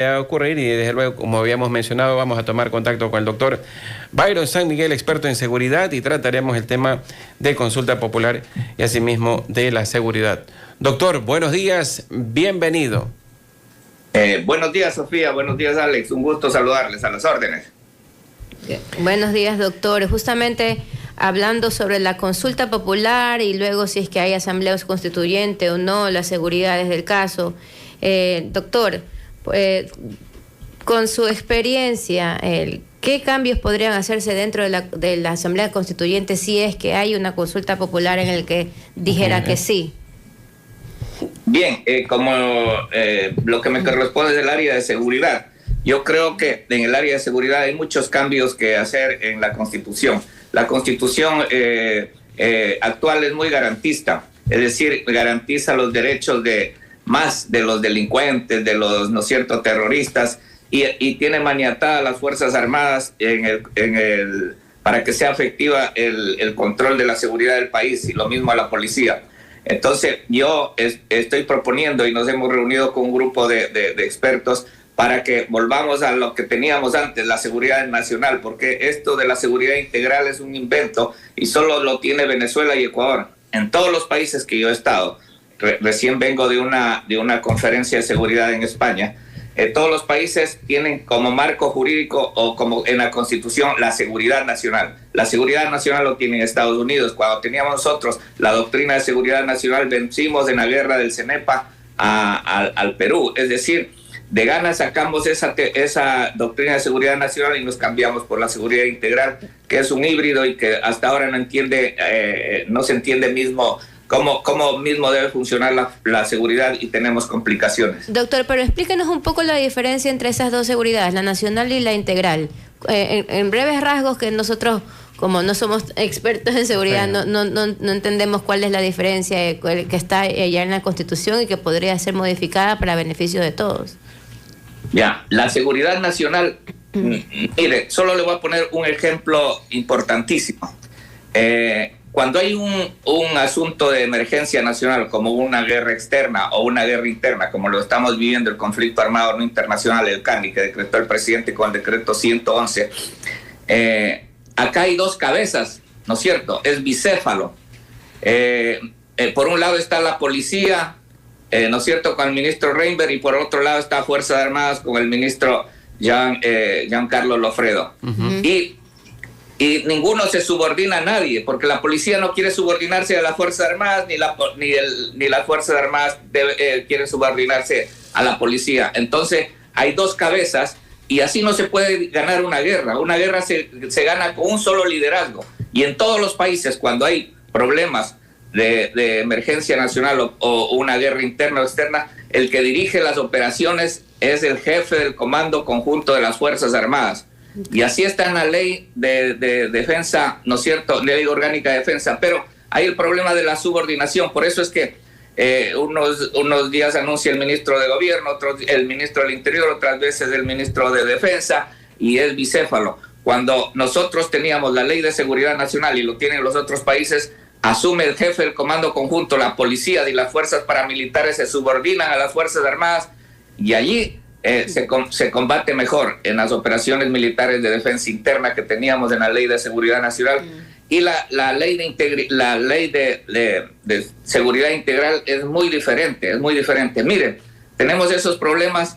a ocurrir y desde luego, como habíamos mencionado, vamos a tomar contacto con el doctor Byron San Miguel, experto en seguridad, y trataremos el tema de consulta popular y asimismo de la seguridad. Doctor, buenos días, bienvenido. Buenos días, Sofía, buenos días, Alex, un gusto saludarles, a las órdenes. Buenos días, doctor. Justamente hablando sobre la consulta popular y luego si es que hay asambleas constituyentes o no, las seguridades del caso. Doctor, con su experiencia, ¿qué cambios podrían hacerse dentro de la Asamblea Constituyente si es que hay una consulta popular en el que dijera que sí? Bien, como lo que me corresponde es el área de seguridad, yo creo que en el área de seguridad hay muchos cambios que hacer en la Constitución. La Constitución actual es muy garantista, es decir, garantiza los derechos de los delincuentes, de los, ¿no es cierto?, terroristas, y tiene maniatadas las Fuerzas Armadas para que sea efectiva el control de la seguridad del país, y lo mismo a la policía. Entonces yo estoy proponiendo, y nos hemos reunido con un grupo de expertos para que volvamos a lo que teníamos antes, la seguridad nacional, porque esto de la seguridad integral es un invento y solo lo tiene Venezuela y Ecuador. En todos los países que yo he estado, recién vengo de una conferencia de seguridad en España, todos los países tienen como marco jurídico o como en la Constitución la seguridad nacional. La seguridad nacional lo tiene en Estados Unidos. Cuando teníamos nosotros la doctrina de seguridad nacional, vencimos en la guerra del CENEPA al Perú. Es decir, de ganas sacamos esa doctrina de seguridad nacional y nos cambiamos por la seguridad integral, que es un híbrido y que hasta ahora no se entiende mismo cómo mismo debe funcionar la seguridad, y tenemos complicaciones. Doctor, pero explíquenos un poco la diferencia entre esas dos seguridades, la nacional y la integral. En breves rasgos, que nosotros, como no somos expertos en seguridad, no entendemos cuál es la diferencia que está allá en la Constitución y que podría ser modificada para beneficio de todos. Ya, la seguridad nacional, mire, solo le voy a poner un ejemplo importantísimo. Cuando hay un asunto de emergencia nacional, como una guerra externa o una guerra interna, como lo estamos viviendo, el conflicto armado no internacional, el CANI, que decretó el presidente con el decreto 111, acá hay dos cabezas, ¿no es cierto? Es bicéfalo. Por un lado está la policía, ¿no es cierto?, con el ministro Reinberg, y por otro lado está Fuerzas Armadas con el ministro Giancarlo Lofredo. Y ninguno se subordina a nadie, porque la policía no quiere subordinarse a las Fuerzas Armadas, ni las Fuerzas Armadas quieren subordinarse a la policía. Entonces hay dos cabezas y así no se puede ganar una guerra. Una guerra se gana con un solo liderazgo. Y en todos los países, cuando hay problemas de emergencia nacional o una guerra interna o externa, el que dirige las operaciones es el jefe del Comando Conjunto de las Fuerzas Armadas. Y así está en la ley de defensa, ¿no es cierto?, ley orgánica de defensa. Pero hay el problema de la subordinación. Por eso es que unos días anuncia el ministro de Gobierno, otros el ministro del Interior, otras veces el ministro de Defensa, y es bicéfalo. Cuando nosotros teníamos la ley de seguridad nacional, y lo tienen los otros países, asume el jefe del Comando Conjunto, la policía y las fuerzas paramilitares se subordinan a las Fuerzas Armadas, y allí se combate mejor en las operaciones militares de defensa interna que teníamos en la ley de seguridad nacional. Y la ley de seguridad integral es muy diferente, Miren, tenemos esos problemas,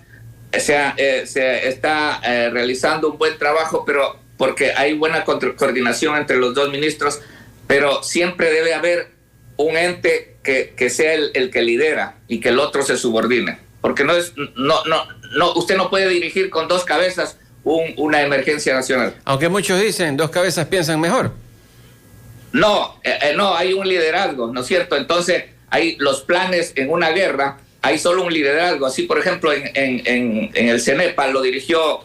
se está realizando un buen trabajo, pero porque hay buena coordinación entre los dos ministros, pero siempre debe haber un ente que sea el que lidera y que el otro se subordine, porque usted no puede dirigir con dos cabezas una emergencia nacional. Aunque muchos dicen, dos cabezas piensan mejor. No, hay un liderazgo, ¿no es cierto? Entonces, hay los planes en una guerra, hay solo un liderazgo. Así, por ejemplo, en el CENEPA lo dirigió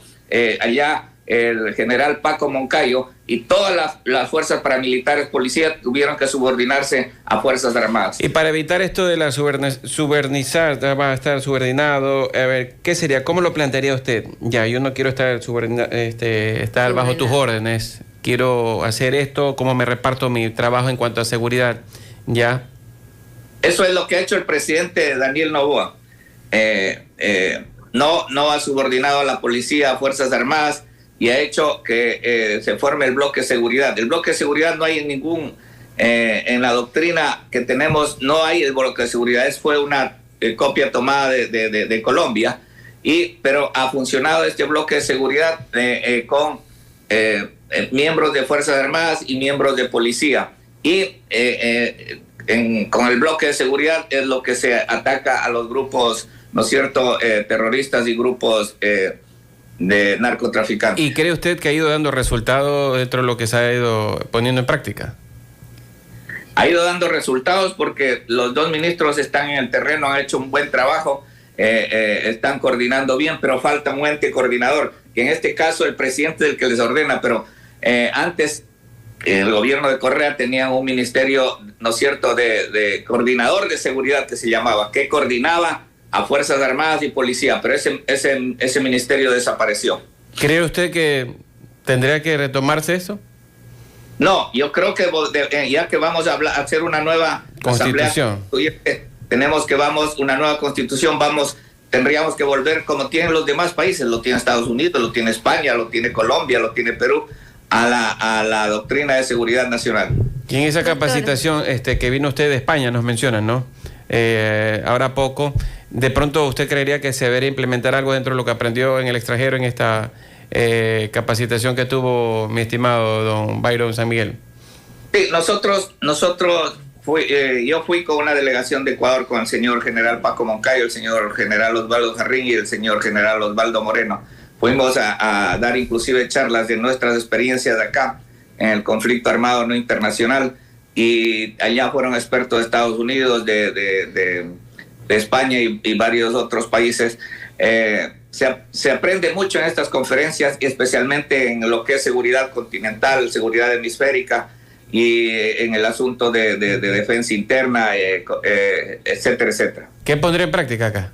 allá el general Paco Moncayo, y todas las fuerzas paramilitares, policías, tuvieron que subordinarse a Fuerzas Armadas. Y para evitar esto de la subordinizar, va a estar subordinado, a ver, ¿qué sería? ¿Cómo lo plantearía usted? Ya, yo no quiero estar estar bajo tus órdenes, quiero hacer esto, ¿cómo me reparto mi trabajo en cuanto a seguridad? Ya. Eso es lo que ha hecho el presidente Daniel Noboa. no ha subordinado a la policía, a Fuerzas Armadas, y ha hecho que se forme el bloque de seguridad. El bloque de seguridad no hay en la doctrina que tenemos, no hay el bloque de seguridad, fue una copia tomada de Colombia, pero ha funcionado este bloque de seguridad con miembros de Fuerzas Armadas y miembros de policía. Y con el bloque de seguridad es lo que se ataca a los grupos, ¿no es cierto?, terroristas y grupos de narcotraficantes. ¿Y cree usted que ha ido dando resultados dentro de lo que se ha ido poniendo en práctica? Ha ido dando resultados porque los dos ministros están en el terreno, han hecho un buen trabajo, están coordinando bien, pero falta un ente coordinador, que en este caso el presidente es el que les ordena, pero antes el gobierno de Correa tenía un ministerio, ¿no es cierto?, de coordinador de seguridad que se llamaba, que coordinaba a Fuerzas Armadas y Policía, pero ese ministerio desapareció. ¿Cree usted que tendría que retomarse eso? No, yo creo que ya que vamos a hacer una nueva constitución, tenemos que una nueva constitución, tendríamos que volver como tienen los demás países, lo tiene Estados Unidos, lo tiene España, lo tiene Colombia, lo tiene Perú, a la doctrina de seguridad nacional. Y en esa capacitación que vino usted de España, nos mencionan, ¿no? Ahora poco, de pronto usted creería que se debería implementar algo dentro de lo que aprendió en el extranjero en esta capacitación que tuvo mi estimado don Byron San Miguel. Sí, yo fui con una delegación de Ecuador con el señor general Paco Moncayo, el señor general Osvaldo Jarrín y el señor general Osvaldo Moreno. Fuimos a dar inclusive charlas de nuestras experiencias de acá en el conflicto armado no internacional, y allá fueron expertos de Estados Unidos, de España y varios otros países. Se aprende mucho en estas conferencias, especialmente en lo que es seguridad continental, seguridad hemisférica y en el asunto de defensa interna, etcétera, etcétera. ¿Qué pondría en práctica acá?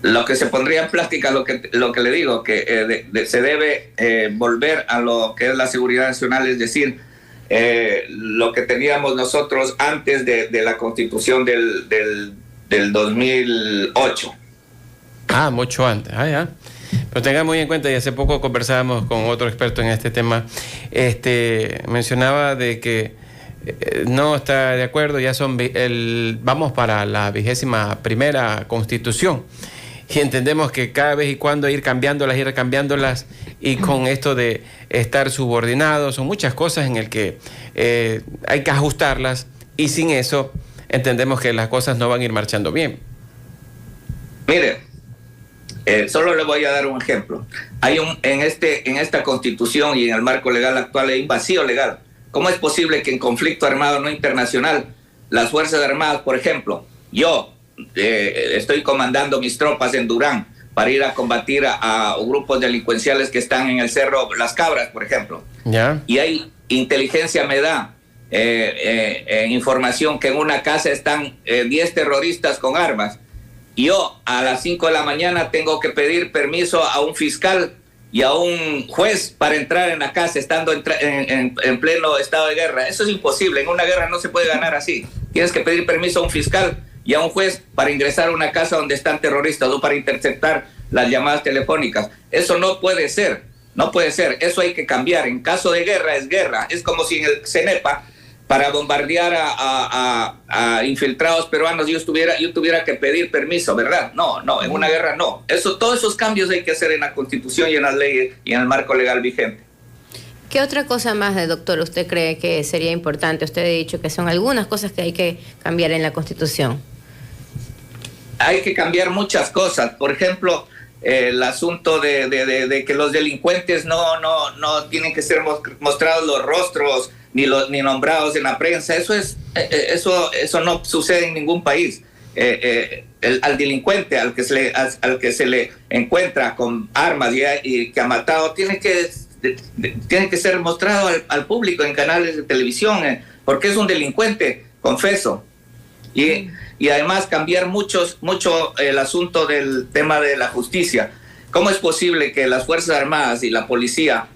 Lo que se pondría en práctica, lo que le digo, que se debe volver a lo que es la seguridad nacional, es decir, lo que teníamos nosotros antes de la constitución del 2008. Mucho antes. Ya. Pero tenga muy en cuenta, y hace poco conversábamos con otro experto en este tema, mencionaba de que no está de acuerdo, ya vamos para la 21ª constitución. Y entendemos que cada vez y cuando ir cambiándolas y recambiándolas, y con esto de estar subordinados, son muchas cosas en el que hay que ajustarlas, y sin eso entendemos que las cosas no van a ir marchando bien. Mire, solo le voy a dar un ejemplo. En esta constitución y en el marco legal actual hay un vacío legal. ¿Cómo es posible que en conflicto armado no internacional las Fuerzas Armadas, por ejemplo, yo estoy comandando mis tropas en Durán para ir a combatir a grupos delincuenciales que están en el Cerro Las Cabras, por ejemplo? ¿Ya? Y hay inteligencia me da información que en una casa están 10 terroristas con armas. Yo a las 5 de la mañana tengo que pedir permiso a un fiscal y a un juez para entrar en la casa estando en pleno estado de guerra. Eso es imposible, en una guerra no se puede ganar así. Tienes que pedir permiso a un fiscal y a un juez para ingresar a una casa donde están terroristas o para interceptar las llamadas telefónicas. Eso no puede ser, eso hay que cambiar. En caso de guerra es guerra, es como si en el CENEPA para bombardear a infiltrados peruanos yo tuviera que pedir permiso, ¿verdad? No, en una guerra no. Todos esos cambios hay que hacer en la Constitución y en las leyes y en el marco legal vigente. ¿Qué otra cosa más, doctor, usted cree que sería importante? Usted ha dicho que son algunas cosas que hay que cambiar en la Constitución. Hay que cambiar muchas cosas. Por ejemplo, el asunto de que los delincuentes no tienen que ser mostrados los rostros ni nombrados en la prensa. Eso no sucede en ningún país. Al delincuente, al que se le encuentra con armas y que ha matado, tiene que ser mostrado al público en canales de televisión, porque es un delincuente, confeso. Y además cambiar mucho el asunto del tema de la justicia. ¿Cómo es posible que las Fuerzas Armadas y la policía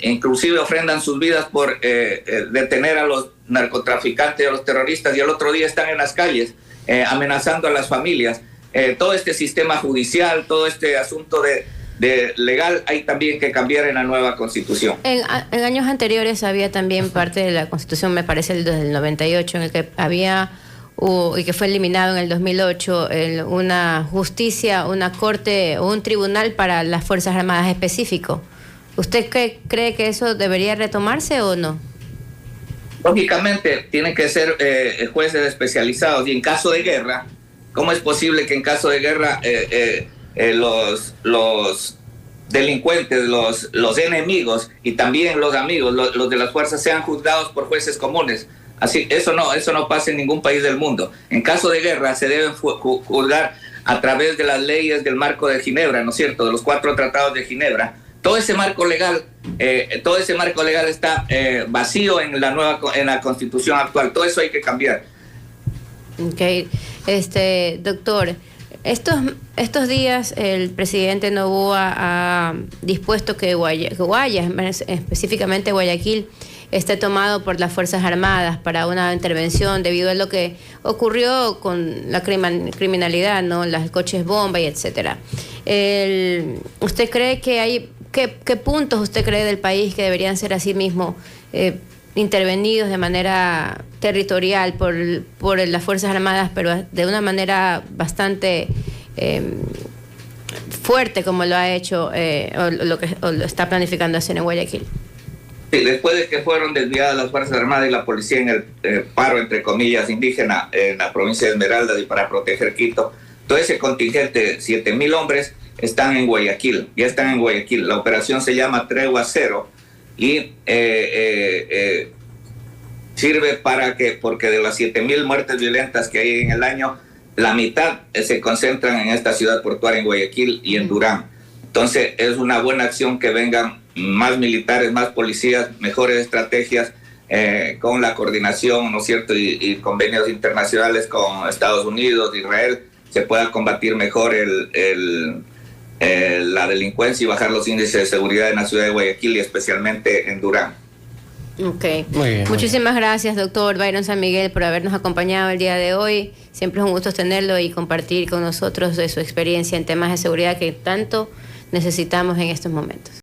inclusive ofrendan sus vidas por detener a los narcotraficantes y a los terroristas, y el otro día están en las calles amenazando a las familias? todo este sistema judicial, todo este asunto de legal, hay también que cambiar en la nueva Constitución. En años anteriores había también parte de la Constitución, me parece desde el 98, en el que había, y que fue eliminado en el 2008, una justicia, una corte o un tribunal para las Fuerzas Armadas específico. ¿Usted cree que eso debería retomarse o no? Lógicamente, tienen que ser jueces especializados, y en caso de guerra, ¿cómo es posible que en caso de guerra los delincuentes, los enemigos y también los amigos, los de las fuerzas, sean juzgados por jueces comunes? Así, eso no pasa en ningún país del mundo. En caso de guerra se deben juzgar a través de las leyes del marco de Ginebra, ¿no es cierto?, de los 4 tratados de Ginebra. Todo ese marco legal está vacío en la Constitución actual. Todo eso hay que cambiar. Okay. Doctor, estos días el presidente Noboa ha dispuesto que Guayas, específicamente Guayaquil, esté tomado por las Fuerzas Armadas para una intervención debido a lo que ocurrió con la criminalidad, ¿no? Las coches bomba y etcétera. ¿Usted cree que hay qué puntos usted cree del país que deberían ser así mismo intervenidos de manera territorial por las Fuerzas Armadas, pero de una manera bastante fuerte, como lo ha hecho o lo está planificando hacer en Guayaquil? Sí, después de que fueron desviadas las Fuerzas Armadas y la policía en el paro, entre comillas, indígena en la provincia de Esmeraldas y para proteger Quito, todo ese contingente, 7,000 hombres, están en Guayaquil, ya están en Guayaquil. La operación se llama Tregua Cero y sirve porque de las 7,000 muertes violentas que hay en el año, la mitad se concentran en esta ciudad portuaria, en Guayaquil y en Durán. Entonces es una buena acción que vengan más militares, más policías, mejores estrategias, con la coordinación, ¿no es cierto?, y convenios internacionales con Estados Unidos, Israel, se pueda combatir mejor la delincuencia y bajar los índices de seguridad en la ciudad de Guayaquil y especialmente en Durán. Ok. Muy bien. Muchísimas gracias, doctor Byron San Miguel, por habernos acompañado el día de hoy. Siempre es un gusto tenerlo y compartir con nosotros de su experiencia en temas de seguridad que tanto necesitamos en estos momentos.